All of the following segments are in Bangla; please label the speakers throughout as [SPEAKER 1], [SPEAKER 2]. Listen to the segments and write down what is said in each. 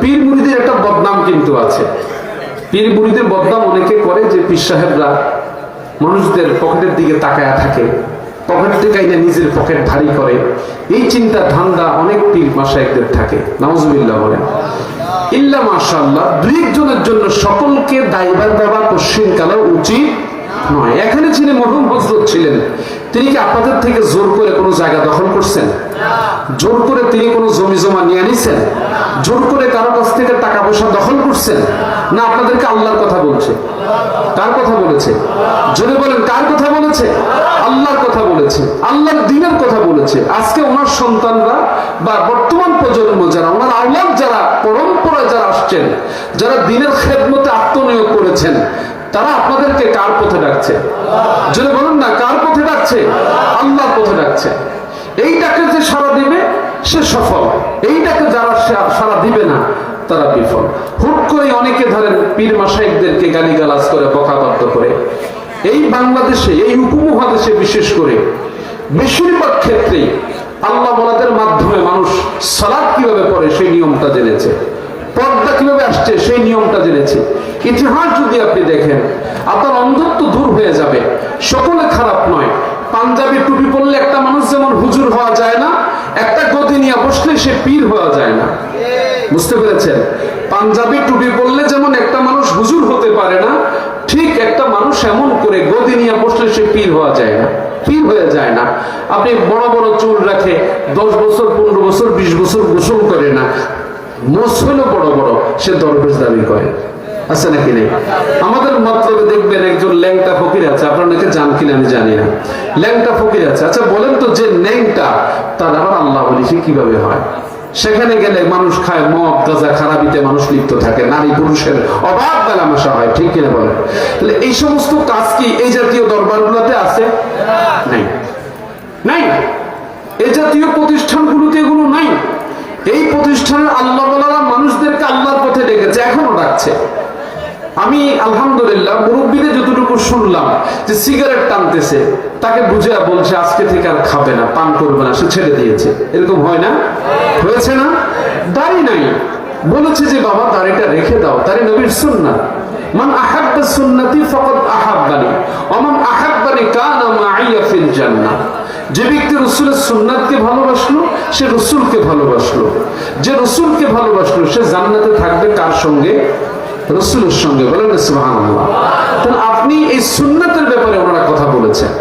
[SPEAKER 1] পীর মুরিদের একটা বদনাম কিন্তু আছে। পীর মুরিদের বদনাম অনেকে করে যে পীর সাহেবরা মানুষদের পকেটের দিকে তাকায়া থাকে, পকেট থেকে নিজের পকেট ভারী করে, এই চিন্তা ধান্দা অনেক পীর মাশায়েখদের থাকে। নাউজুবিল্লাহ বলেন। ইল্লা মাশাআল্লাহ, দুই একজনের জন্য সকলকে দায়ভার দেওয়া কোশ্চিন কালে উচিত নয়। এখানে যিনি মরহুম হযরত ছিলেন, তিনি কি আপনাদের থেকে জোর করে কোনো জায়গা দখল করছেন? জোর করে তিনি কোনো জমি জমা নিয়ে নিছেন? জোর করে কারো কাছ থেকে টাকা পয়সা দখল করছেন? না আপনাদেরকে আল্লাহর কথা বলছে? কার কথা বলেছে? জোরে বলেন, কার কথা বলেছে? আল্লাহর কথা বলেছে, আল্লাহর দ্বীনের কথা বলেছে। আজকে ওনার সন্তানরা বা বর্তমান প্রজন্ম যারা, ওনার আওলাদ যারা, পরম্পরায় যারা আসছেন, যারা দ্বীনের খেদমতে আত্মনিয়োগ করেছেন, তারা আপনাদেরকে কার পথে ডাকছে? যদি বলুন না, কার পথে ডাকছে? আল্লাহর পথে ডাকছে। এইটাকে যে সাড়া দিবে সে সফল, এইটাকে যারা সাড়া দিবে না তারা বিফল। হুট করে অনেকে ধরেন পীর মাশায়েখদেরকে গালিগালাজ করে, বকাবাদ্য করে। এই বাংলাদেশে, এই উপমহাদেশে বিশেষ করে বেশিরভাগ ক্ষেত্রেই আল্লাহ ওয়ালাদের মাধ্যমে মানুষ সালাত কিভাবে পড়ে সেই নিয়মটা জেনেছে, পর্দা কিভাবে আসছে সেই নিয়মটা জেনেছে। ইতিহাস যদি আপনি দেখেন, আপনার অন্ধত্ব দূর হয়ে যাবে। সকলে খারাপ নয়। পাঞ্জাবি টুপি পরলে একটা মানুষ যেমন হুজুর হওয়া যায় না, একটা গদি নিয়ে বসলে সে পীর হওয়া যায় না। বুঝতে পেরেছেন? পাঞ্জাবি টুপি পরলে যেমন একটা মানুষ হুজুর হতে পারে না, ঠিক একটা মানুষ এমন করে গদি নিয়ে বসলে সে পীর হওয়া যায় না, পীর হয়ে যায় না। আপনি বড় বড় চুল রাখে 10 বছর 15 বছর 20 বছর গোসল করে না, মোষ হলো বড় বড়, সে দরবেশ দাবি করে। আছে নাকি নেই? আমাদের মতলবে দেখবেন একজন ল্যাংটা ফকির আছে, আপনার নাকি জান কিনা আমি জানি না, ল্যাংটা ফকির আছে। আচ্ছা বলেন তো, যে ল্যাংটা তার আবার আল্লাহ বলি সে কিভাবে হয়? সেখানে গেলে মানুষ খায় মদ গাঁজা, খারাপিতে মানুষ লিপ্ত থাকে, নারী পুরুষের অবাধ মেলামেশা হয়, ঠিক কিনা বলেন? তাহলে এই সমস্ত কাজ কি এই জাতীয় দরবারগুলোতে আছে? নাই, নাই। এই জাতীয় প্রতিষ্ঠানগুলোতে এগুলো নাই। এই প্রতিষ্ঠানের আল্লাহ ওয়ালারা মানুষদেরকে আল্লাহর পথে ডেকেছে, এখনো ডাকছে। আমি আলহামদুলিল্লাহ মুরব্বীদের যতটুকু শুনলাম যে সিগারেট টানতেছে, তাকে বুঝে বলছে আজকে থেকে আর খাবে না, পান করবে না, সে ছেড়ে দিয়েছে। এরকম হয় না? হয়েছে না? দাড়ি নাই, বলেছে যে বাবা দাড়িটা রেখে দাও, দাড়ি নবীর সুন্নাত। মান আহাব্বা সুন্নতি ফাকাদ আহাব্বানি ওয়া মান আহাব্বানি কানা মাইয়া ফিল জান্নাহ। যে ব্যক্তি রাসূলের সুন্নাতকে ভালোবাসলো সে রাসূলকে ভালোবাসলো, যে রাসূলকে ভালোবাসলো সে জান্নাতে থাকবে কার সঙ্গে? রাসূলের সঙ্গে। বলেন সুবহানাল্লাহ। তাহলে আপনি এই সুন্নাতের ব্যাপারে ওনারা কথা বলেছেন,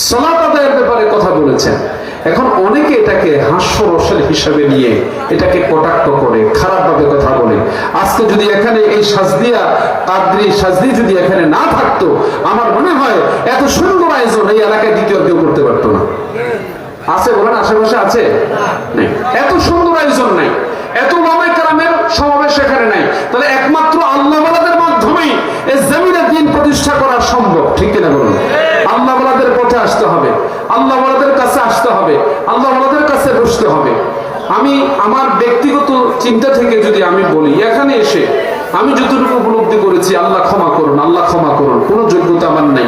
[SPEAKER 1] সালাত আদায়ের ব্যাপারে কথা বলেছেন। এখন অনেকে এটাকে হাস্যরসের হিসাবে নিয়ে এটাকে কটাক্ষ করে, খারাপভাবে কথা বলে। আজকে যদি এখানে এই সাজদিয়া কাদরি সাজদি যদি এখানে না থাকতো, আমার মনে হয় এত সুন্দর আয়োজন এই এলাকায় দ্বিতীয় কেউ করতে পারতো না। আছে বলেন, আশেপাশে আছে? নাই। এত সুন্দর আয়োজন নাই, এত ওলামায়ে কেরামের সমাবেশ এখানে নাই। তাহলে একমাত্র আল্লাহ ওয়ালাদের মাধ্যমেই এই জমিনে দ্বীন প্রতিষ্ঠা করা সম্ভব, ঠিক কিনা বলুন? আল্লাহ ওয়ালাদের পথে আসতে হবে, আল্লাহ ওয়ালাদের কাছে আসতে হবে, আল্লাহ ওয়ালাদের কাছে বসতে হবে। আমি আমার ব্যক্তিগত চিন্তা থেকে যদি আমি বলি, এখানে এসে আমি যতটুকু উপলব্ধি করেছি, আল্লাহ ক্ষমা করুন, আল্লাহ ক্ষমা করুন, কোনো যোগ্যতা আমার নাই।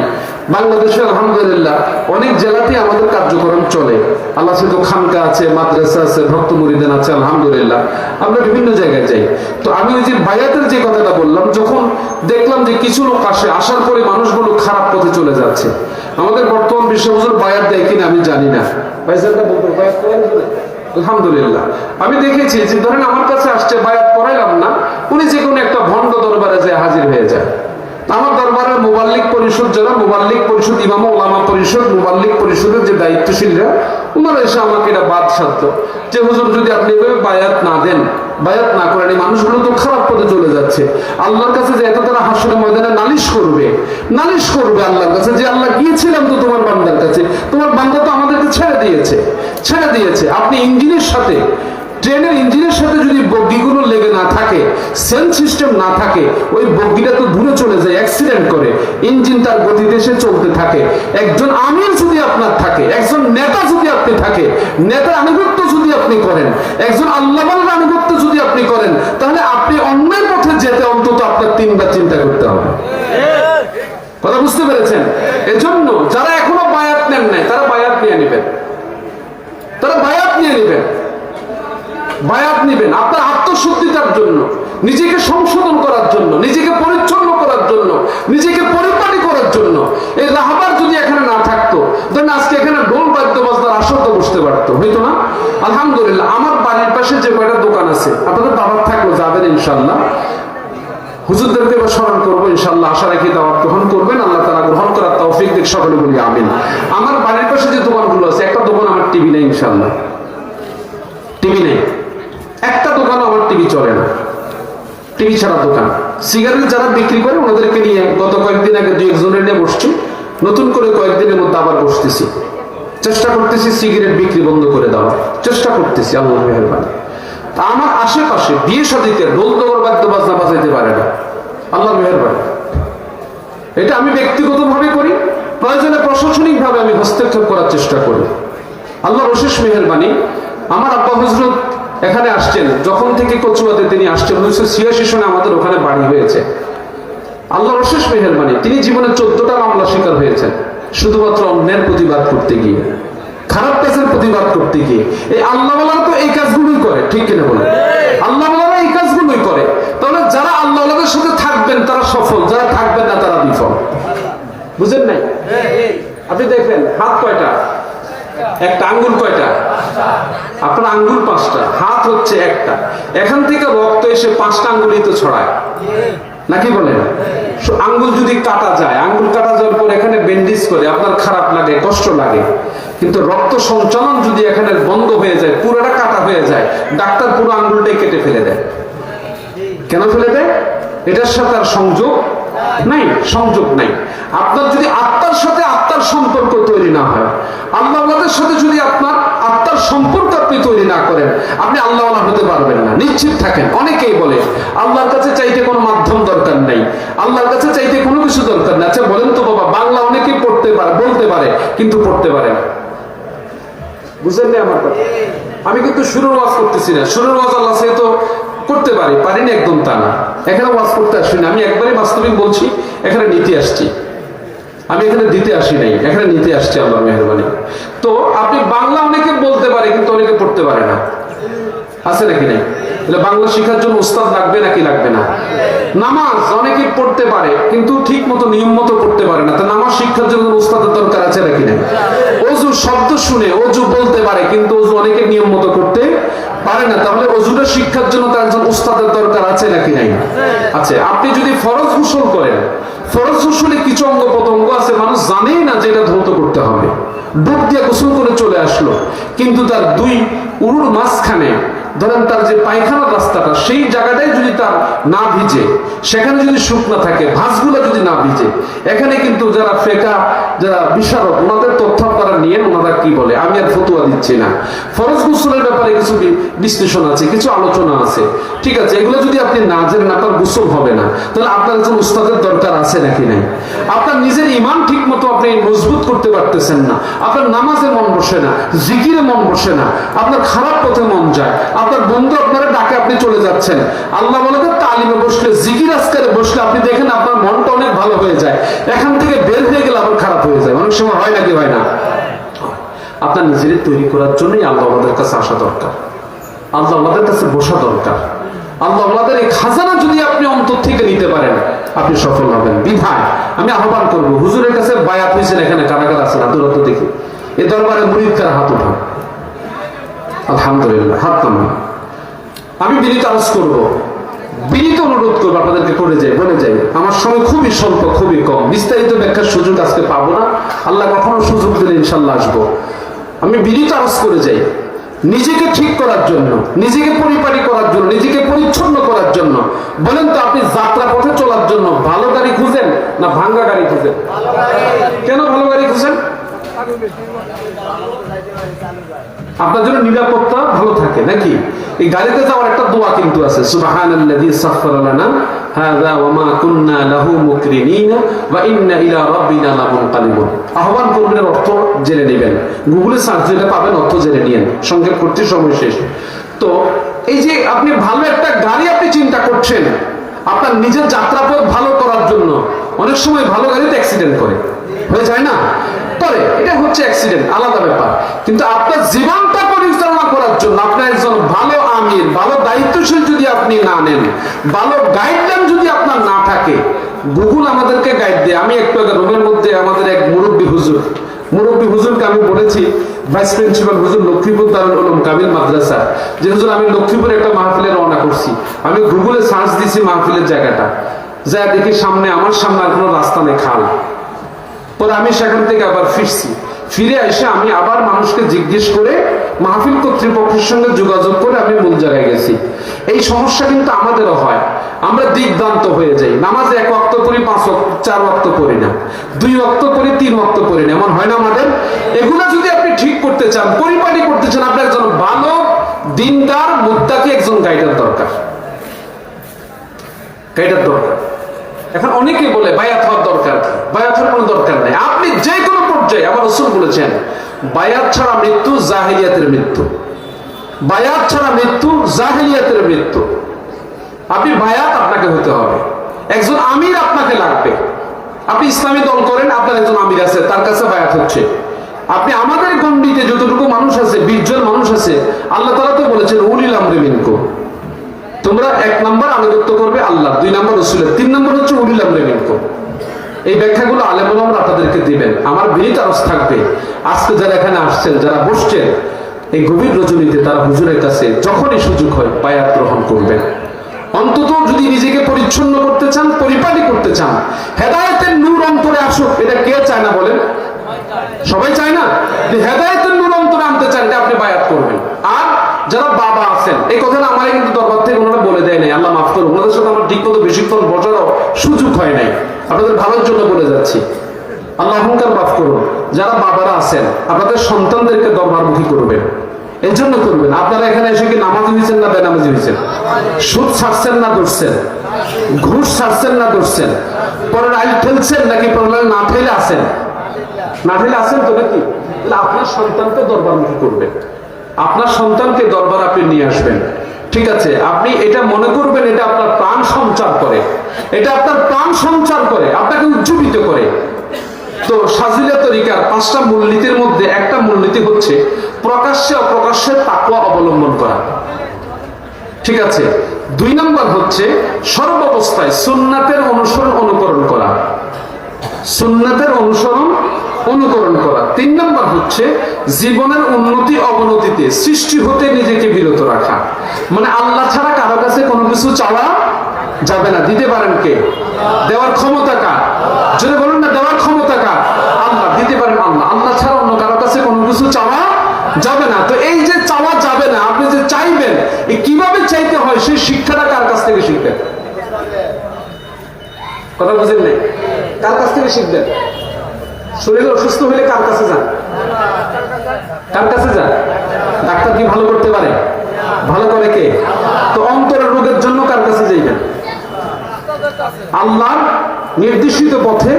[SPEAKER 1] বাংলাদেশে আলহামদুলিল্লাহ অনেক জেলাতে আমাদের কার্যক্রম চলে। আল্লাহ তো খানকা আছে, মাদ্রাসা আছে, ভক্ত মুরিদান আছে, আলহামদুলিল্লাহ আমরা বিভিন্ন জায়গায় যাই। তো আমি ওই যে বায়াতের যে কথাটা বললাম, যখন দেখলাম যে কিছু লোক আসার পরে মানুষগুলো খারাপ পথে চলে যাচ্ছে, আমাদের বর্তমান বিশ্ব হুজুর বায়াত দেয় কিনা আমি জানি না, ভাইজানটা বলবো বায়াত করেন? আলহামদুলিল্লাহ আমি দেখেছি যে ধরেন আমার কাছে আসছে, বায়াত করাইলাম না, উনি যে কোনো একটা ভণ্ড দরবারে যায় হাজির হয়ে যায়। আমার দরবারের মুবাল্লিগ পরিষদ যারা, মুবাল্লিগ পরিষদ, ইমাম ওলামা পরিষদ, মুবাল্লিগ পরিষদের যে দায়িত্বশীলরা, ওনারা এসে আমাকে এটা বাদ সাধত যে হুজুর যদি আপনি এভাবে বায়াত না দেন, বায়াত না করেন, এই মানুষগুলো তো খারাপ পথে চলে যাচ্ছে। আল্লাহর কাছে যে এত তারা হাসরের ময়দানে নালিশ করবে, নালিশ করবে আল্লাহর কাছে যে আল্লাহ গিয়েছিলাম তো তোমার বান্দার কাছে, তোমার বান্দা তো আমাদেরকে ছেড়ে দিয়েছে, ছেড়ে দিয়েছে। আপনি ইঞ্জিনের সাথে, ট্রেনের ইঞ্জিনের সাথে যদি বগিগুলো লেগে না থাকে, সেন্স সিস্টেম না থাকে, ওই বগিটা তো দূরে চলে যায়, অ্যাক্সিডেন্ট করে, ইঞ্জিন তার গতিতে সে চলতে থাকে। একজন আমির যদি আপনার থাকে, একজন নেতা যদি আপনি থাকে, নেতার আনুগত্য যদি আপনি করেন, একজন আল্লাহর আনুগত্য যদি আপনি করেন, তাহলে আপনি অন্যায় পথে যেতে অন্তত আপনার 3 বার চিন্তা করতে হবে। কথা বুঝতে পেরেছেন? এজন্য যারা এখনো বায়াত নেন নাই, তারা বায়াত নিয়ে নেবেন, তারা বায়াত নিয়ে নেবেন, বায়াত নেবেন আপনার আত্মশুদ্ধিতার জন্য, নিজেকে সংশোধন করার জন্য, নিজেকে পরিচ্ছন্ন করার জন্য, নিজেকে পরিপাটি করার জন্য। এই রাহবার যদি এখানে না থাকতো, ধরেন আজকে এখানে ঢোল বাদ্য বাজনার আসর তো বসতে পারতো, হইতো না? আলহামদুলিল্লাহ, আমার বাড়ির পাশে যে কয়টা দোকান আছে, আপনাদের দাওয়াত থাকলো, যাবেন ইনশাল্লাহ। হুজুরদেরকে এবার স্মরণ করবো ইনশাল্লাহ, আশা রাখি দাওয়াত গ্রহণ করবেন, আল্লাহ তাআলা গ্রহণ করার তৌফিক দিক, সকলে বলি আমিন। আমার বাড়ির পাশে যে দোকানগুলো আছে, একটা দোকান আমার টিভি নেই, ইনশাল্লাহ টিভি নেই, একটা দোকানও আমার টিভি চলে না, টিভি ছাড়া দোকান। সিগারেট যারা বিক্রি করে ওনাদেরকে নিয়ে গত কয়েকদিন আগে দুই একজনের নিয়ে বসছি, নতুন করে কয়েকদিনের মধ্যে আবার বসতেছি, চেষ্টা করতেছি সিগারেট বিক্রি বন্ধ করে দেওয়ার চেষ্টা করতেছি, আল্লাহর মেহেরবানি। আমার আশেপাশে বিয়ে শাদীতে ঢোল দোল বাদ্য বাজনা বাজাইতে পারে না, আল্লাহর মেহেরবানি। এটা আমি ব্যক্তিগতভাবে করি, প্রয়োজনে প্রশাসনিক ভাবে আমি হস্তক্ষেপ করার চেষ্টা করি, আল্লাহর অশেষ মেহেরবানি। আমার আব্বা হযরত এখানে আসছেন যখন থেকে কচুয়াতে তিনি আসছেন, 1986 সনে আমাদের ওখানে বাড়ি হয়েছে, আল্লাহর অশেষ মেহেরবানি। তিনি জীবনে 14টা মামলা শিকার হয়েছেন, শুধুমাত্র অন্যের প্রতিবাদ করতে গিয়ে, খারাপ কাজের প্রতিবাদ করতে গিয়ে। এই আল্লাহওয়ালারা তো এই কাজগুলোই করে, ঠিক কিনা বলেন? আল্লাহওয়ালারা এই কাজগুলোই করে। তাহলে যারা আল্লাহওয়ালাদের সাথে থাকবেন তারা সফল, যারা থাকবেন না তারা বিফল। বুঝেন নাই? আপনি দেখেন হাত কয়টা? একটা। আঙ্গুল কয়টা? আপনার আঙ্গুল 5টা, হাত হচ্ছে একটা। এখান থেকে রক্ত এসে 5টা আঙ্গুলই তো ছড়ায়, নাকি বলেন? আঙ্গুল যদি কাটা যায়, আঙ্গুল কাটা যাওয়ার পর এখানে ব্যান্ডেজ করে আপনার খারাপ লাগে, কষ্ট লাগে, কিন্তু রক্ত সঞ্চালন যদি এখানে বন্ধ হয়ে যায়, পুরোটা কাটা হয়ে যায়, ডাক্তার পুরো আঙ্গুলটাই কেটে ফেলে দেয়। কেন ফেলে দেয়? এটার সাথে আর সংযোগ নাই, সংযোগ নাই। আপনার যদি আত্মার সাথে আত্মার সম্পর্ক তৈরি না হয়, আল্লাহওয়ালাদের সাথে যদি আপনার আত্মার সম্পর্ক আপনি তৈরি না করেন, আপনি আল্লাহওয়ালা হতে পারবেন না, নিশ্চিত থাকেন। অনেকেই বলে আল্লাহর কাছে চাইতে কোনো মাধ্যম দরকার নাই, আল্লাহর কাছে চাইতে কোনো কিছু দরকার নেই। আচ্ছা বলেন তো বাবা, বাংলা অনেকেই পড়তে পারে, বলতে পারে, কিন্তু পড়তে পারে না। বুঝলেন না আমার কথা? আমি কিন্তু শুরুর ওয়াজ করতেছি না, শুরুর ওয়াজ আল্লাহ সে তো করতে পারি না, একদম তা না। এখানে ওয়াজ করতে আসি না, আমি একবারই বাস্তবিক বলছি, এখানে নিতে আসছি, আমি এখানে দিতে আসি নাই, এখানে নিতে আসছি, আল্লাহর মেহেরবানি। তো আপনি বাংলা অনেকে বলতে পারে, কিন্তু অনেকে পড়তে পারে না, আছে নাকি নাই? বাংলা শেখার জন্য উস্তাদ লাগবে নাকি লাগবে না? নামাজ অনেকে পড়তে পারে, কিন্তু ঠিক মতো নিয়ম মতো পড়তে পারে না, তো নামাজ শিক্ষার জন্য উস্তাদের দরকার আছে নাকি নাই? অজু শব্দ শুনে অজু বলতে পারে, কিন্তু অজু অনেকে নিয়ম মতো করতে পারে না, তাহলে অজুটা শিক্ষার জন্য তার একজন উস্তাদের দরকার আছে নাকি নাই? আছে। আপনি যদি ফরজ গোসল করেন, ফরজ গোসলে কিছু অঙ্গ প্রত্যঙ্গ আছে মানুষ জানেই না যে এটা ধৌত করতে হবে, ডুব দিয়ে গোসল করে চলে আসলো, কিন্তু তার 2 উরুর মাঝখানে ধরেন তার যে পায়খানার রাস্তাটা, সেই জায়গাটাই যদি তার না ভিজে, সেখানে যদি শুকনা থাকে, ভাঁজগুলো যদি না ভিজে, এখানে কিন্তু যারা ফেকা, যারা বিশারদ, ওনাদের তথ্য আপনারা নিয়ে ওনারা কি বলে, আমি আর ফতুয়া দিচ্ছি না। ফরজ গোসলের ব্যাপারে কিছু বিশ্লেষণ আছে, কিছু আলোচনা আছে, ঠিক আছে? এগুলো যদি আপনি না জানেন, আপনার গোসল হবে না, তাহলে আপনার একজন উস্তাদের দরকার আছে নাকি নাই? আপনার নিজের ঈমান ঠিক মতো আপনি মজবুত করতে পারতেছেন না, আপনার নামাজে মন বসে না, জিকিরে মন বসে না, আপনার খারাপ পথে মন যায়, আপনার বন্ধু আপনারা ডাকে আপনি চলে যাচ্ছেন, আল্লাহ বলে তালিমে বসলে, জিকির আজকারে বসলে আপনি দেখেন আপনার মনটা অনেক ভালো হয়ে যায়, এখান থেকে বের হয়ে গেলে আবার খারাপ হয়ে যায়। অনেক সময় হয় নাকি হয় না? আপনার নিজেদের তৈরি করার জন্যই আল্লাহ আমাদের কাছে আসা দরকার, আল্লাহ আমাদের কাছে বসা দরকার। আল্লাহ আমাদের এই খাজানা যদি আপনি অন্তর থেকে নিতে পারেন, আপনি সফল হবেন। বিধায় আমি আহ্বান করবো, হুজুরের কাছে বায়াত হয়েছেন, এখানে কারাগার আছেন, আদরত দেখি এ দরবারে মুরিদ কার হাত উঠান, আলহামদুলিল্লাহ, হাত নামান। আমি বিনীত আরজ করবো, বিনীত অনুরোধ করবো আপনাদেরকে, বলে যাই আমার সময় খুবই স্বল্প, খুবই কম, বিস্তারিত ব্যাখ্যার সুযোগ আজকে পাবো না, আল্লাহ কখনো সুযোগ দিলে ইনশাল্লাহ আসবো। আমি বিনীত আরজ করে যাই, নিজেকে ঠিক করার জন্য, নিজেকে পরিপাটি করার জন্য, নিজেকে পরিচ্ছন্ন করার জন্য। বলেন তো আপনি যাত্রা পথে চলার জন্য ভালো গাড়ি খুঁজেন না ভাঙ্গা গাড়ি খুঁজেন? কেন ভালো গাড়ি খুঁজেন? আপনার জন্য নিরাপত্তা ভালো থাকে নাকি? এই গাড়িতে যাওয়ার একটা দোয়া কিন্তু আছে, সুবহানাল্লাযী সাখখারা লানা হাযা ওয়া মা কুন্না লাহু মুকরিনিনা ওয়া ইন্না ইলা রাব্বিনা লামুনকালিবুন। আহ্বান করবেন, অর্থ জেনে নেবেন, গুগলে সার্চ দিলে পাবেন, অর্থ জেনে নিয়েন, সংক্ষেপ করতে সময় শেষ। তো এই যে আপনি ভালো একটা গাড়ি আপনি চিন্তা করছেন, আপনার নিজের যাত্রাপথ ভালো করার জন্য। অনেক সময় ভালো গাড়িতে অ্যাক্সিডেন্ট হয়ে যায় না? করে, এটা হচ্ছে অ্যাক্সিডেন্ট, আলাদা ব্যাপার। কিন্তু আপনার জীবনটা পরিচালনা করার জন্য আপনার একজন ভালো আমির, ভালো দায়িত্বশীল যদি আপনি না নেন, ভালো গাইডলাইন যদি আপনার না থাকে, গুগল আমাদেরকে গাইড দেয়। আমি একটু আগে রুমের মধ্যে আমাদের এক মুরব্বী হুজুরকে আমি বলেছি, ভাইস প্রিন্সিপাল হুজুর, লক্ষ্মীপুর দারুল উলুম কামিল মাদ্রাসা, যে হুজুর আমি লক্ষ্মীপুরে একটা মাহফিলে রওনা করছি, আমি গুগলে সার্চ দিছি মাহফিলের জায়গাটা, যা দেখি আমার সামনে আর কোনো রাস্তা নেই, খাল। পরে আমি সেখান থেকে আবার ফিরে এসে আমি আবার মানুষকে জিজ্ঞেস করে মাহফিল কর্তৃপক্ষের সঙ্গে যোগাযোগ করে আমি মূল জায়গায় গেছি। এই সমস্যা কিন্তু আমাদেরও হয়, আমরা দিকভ্রান্ত হয়ে যাই। নামাজে 1 ওয়াক্ত পড়ি, 4 ওয়াক্ত পড়ি না, 2 ওয়াক্ত পড়ি, 3 ওয়াক্ত পড়ি না, এমন হয় না আমাদের? এগুলো যদি আপনি ঠিক করতে চান, পরিপাটি করতে চান, আপনার একজন ভালো দিনদার মুত্তাকি একজন গাইডার দরকার। এখন অনেকে বলে বায়াত হওয়ার দরকার, বায়াত হওয়ার কোনো দরকার নেই। আপনি যে কোনো পর্যায়ে, আমার রাসূল বলেছেন, বায়াত ছাড়া মৃত্যু জাহেলিয়াতের মৃত্যু, বায়াত ছাড়া মৃত্যু জাহেলিয়াতের মৃত্যু। আপনি বায়াত আপনাকে হতে হবে, একজন আমির আপনাকে লাগবে। আপনি ইসলামী দল করেন, আপনার একজন আমির আছে, তার কাছে বায়াত হচ্ছে। আপনি আমাদের গণ্ডিতে যতটুকু মানুষ আছে, 20 জন মানুষ আছে, আল্লাহ তাআলা তো বলেছেন উলিল আমরি মিনকুম, তোমরা 1 নম্বর আনুগত্য করবে আল্লাহ, 2 নম্বর রাসূলের, 3 নম্বর হচ্ছে উলিল আমরি মিনকুম। এই ব্যাখ্যাগুলো আলেম ওলামারা আপনাদেরকে দিবেন। আমার বিনীত আরজ থাকবে, আজকে যারা এখানে আসছেন, যারা বসছেন এই গভীর রজনীতে, তারা হুজুরের কাছে যখনই সুযোগ হয় বায়াত গ্রহণ করবেন। অন্তত যদি নিজেকে পরিচ্ছন্ন করতে চান, পরিপাটি করতে চান, হেদায়েতের নূর অন্তরে আসুক, এটা কে চায় না বলেন? সবাই চায় না? যে হেদায়েতের নূর অন্তরে আনতে চান, এটা আপনি বায়াত করবেন। আর যারা বাবা আছেন, এই কথাটা আমার কিন্তু দরবার থেকে ওনারা বলে দেয় নাই, আল্লাহ মাফ করুন, ওনাদের সাথে আমার ঠিক মতো বেশিক্ষণ বসারও সুযোগ হয় নাই, আপনাদের ভালোর জন্য বলে যাচ্ছি, আল্লাহ অহংকার মাফ করুন। যারা বাবারা আছেন, আপনাদের সন্তানদেরকে দরবারমুখী করবেন, এই জন্য করবেন। আপনারা এখানে এসে কি নামাজি হয়েছেন না বেনামাজি হয়েছেন? সুদ ছাড়ছেন না ধরছেন? ঘুষ ছাড়ছেন না ধরছেন? পরের আইল ঠেলছেন নাকি পরের না ঠেলে আছেন? না ঠেলে আছেন তো নাকি? আপনার সন্তানকে দরবারমুখী করবেন, আপনার সন্তানকে দরবার আপনি নিয়ে আসবেন। ঠিক আছে, আপনি এটা মনে করবেন এটা আপনার প্রাণ সঞ্চার করে, এটা আপনার প্রাণ সঞ্চার করে, আপনাকে উজ্জীবিত করে। তো সাজিলা তরিকার 5টা মূলনীতির মধ্যে একটা মূলনীতি হচ্ছে প্রকাশ্যে অপ্রকাশ্যে তাকওয়া অবলম্বন করা। ঠিক আছে, 2 নম্বর হচ্ছে সর্বাবস্থায় সুন্নাতের অনুকরণ করা, সুন্নাতের অনুকরণ করা। 3 নম্বর হচ্ছে জীবনের উন্নতি অবনতিতে সৃষ্টি হতে নিজেকে বিরত রাখা। মানে আল্লাহ ছাড়া কারো কাছে কোনো কিছু চাওয়া যাবে না। দিতে পারেন কে? দেওয়ার ক্ষমতা কার? যদি বলুন না, দেওয়ার ক্ষমতা কার? আল্লাহ। দিতে পারেন আল্লাহ, আল্লাহ ছাড়া অন্য কারো কাছে কোনো কিছু চাওয়া যাবে না। তো এই যে চাওয়া যাবে না, আপনি যে চাইবেন, কিভাবে চাইতে হয় সেই শিক্ষাটা কার কাছ থেকে শিখবেন? কথা বুঝেন নাই? কার কাছ থেকে শিখবেন? শরীর অসুস্থ হলে কার কাছে যান? কার কাছে যান? ডাক্তার কি ভালো করতে পারে? ভালো করে কে? তো অন্তরের রোগের জন্য কার কাছে যাইবেন? আল্লাহর নির্দেশিত পথে,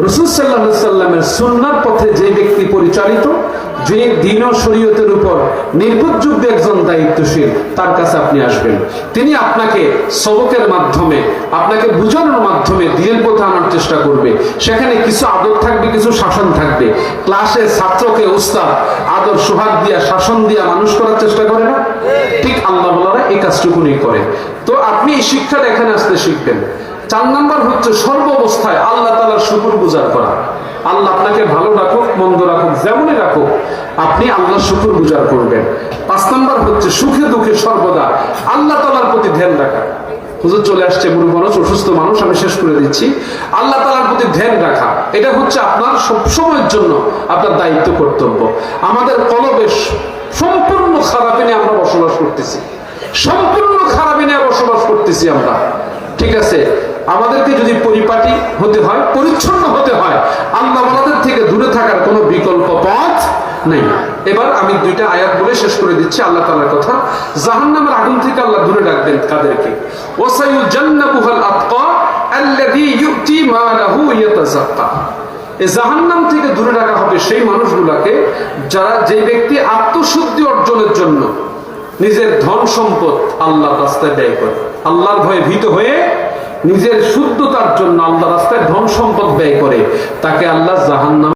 [SPEAKER 1] রাসূল সাল্লাল্লাহু আলাইহি সাল্লামের সুন্নাহর পথে যে ব্যক্তি পরিচালিত, যিনি দ্বীন ও শরীয়তের উপর নির্ভরযোগ্য একজন দায়িত্বশীল, তার কাছে আপনি আসবেন। তিনি আপনাকে সবকের মাধ্যমে, আপনাকে বুঝানোর মাধ্যমে দ্বীনের পথে আনার চেষ্টা করবে। সেখানে কিছু আদর থাকবে, কিছু শাসন থাকবে। ক্লাসে ছাত্রকে উস্তাদ আদর সোহাগ দিয়া, শাসন দিয়া মানুষ করার চেষ্টা করে না? ঠিক আল্লাহ ওয়ালারা এই কাজটুকুনি করে। তো আপনি এই শিক্ষাটা এখানে আসতে শিখবেন। 4 নম্বর হচ্ছে সর্বাবস্থায় আল্লাহ তাআলার শুকরগুজার করা। আল্লাহ আপনাকে ভালো রাখুক, মন্দ রাখুক, যেমনই রাখুক, আপনি আল্লাহর শুকরগুজার করবেন। 5 নম্বর হচ্ছে সুখে দুঃখে সর্বদা আল্লাহ তাআলার প্রতি ধ্যান রাখা। হুজুর চলে আসছে, বুড়ো মানুষ, অসুস্থ মানুষ, আমি শেষ করে দিচ্ছি। আল্লাহ তাআলার প্রতি ধ্যান রাখা, এটা হচ্ছে আপনার সবসময়ের জন্য আপনার দায়িত্ব, কর্তব্য। আমাদের কলবে সম্পূর্ণ খারাপি নিয়ে আমরা বসবাস করতেছি, সম্পূর্ণ খারাপি নিয়ে বসবাস করতেছি আমরা। ঠিক আছে, আমাদেরকে যদি পরিপাটি হতে হয়, পরিচ্ছন্ন হতে হয়, আল্লাহ ওয়ালাদের থেকে দূরে থাকার কোনো বিকল্প পথ নেই। এবার আমি 2টা আয়াত বলে শেষ করে দিচ্ছি আল্লাহ তাআলার কথা। জাহান্নামের আগুন থেকে আল্লাহ দূরে রাখবেন কাদেরকে? ওয়াসায়ুজান্নাবুহাল আতকা আল্লাযী ইউতি মালাহু ইয়াতাযাক্কা। এই জাহান্নাম থেকে দূরে রাখা হবে সেই মানুষগুলোকে যারা, যে ব্যক্তি আত্মশুদ্ধি অর্জনের জন্য নিজের ধন সম্পদ আল্লাহর রাস্তায় ব্যয় করে, আল্লাহর ভয়ে ভীত হয়ে নিজের শুদ্ধতার জন্য আল্লাহর রাস্তায় ধন সম্পদ ব্যয় করে, তাকে আল্লাহ জাহান্নাম